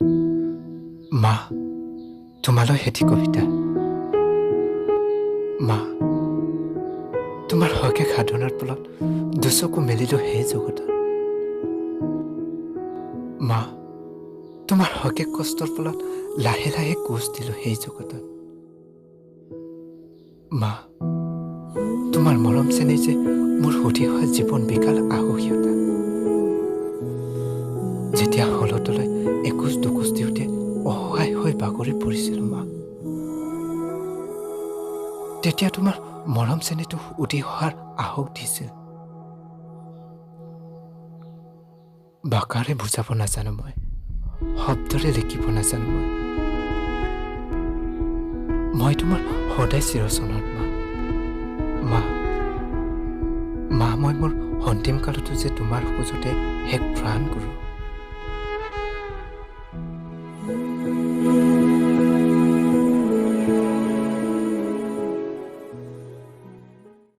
মা তোমালৈ এটি কবিতা মা তোমাৰ হকে সাধনাৰ ফলত দুচকু মেলিলো হে জগতত মা তোমাৰ হকে কষ্টৰ ফলত লাহে লাহে কোচ দিলো সেই জগতত মা তোমাৰ মৰম চেনেহ যে মোৰ সুধি হোৱা জীৱন বিকাল আহসীয়তা যেতিয়া হলতলৈ একোচ দুকোচ দিওঁতে অসহায় হৈ বাগৰি পৰিছিলো মা তেতিয়া তোমাৰ মৰম চেনেহটো উঠি অহাৰ আহক দিছিল বাকাৰে বুজাব নাজানো মই শব্দৰে লিখিব নাজানো মই তোমাৰ সদায় চিৰচনত মা মা মই মোৰ অন্তিম কালতো যে তোমাৰ খোজতে শেষ প্ৰাণ কৰোঁ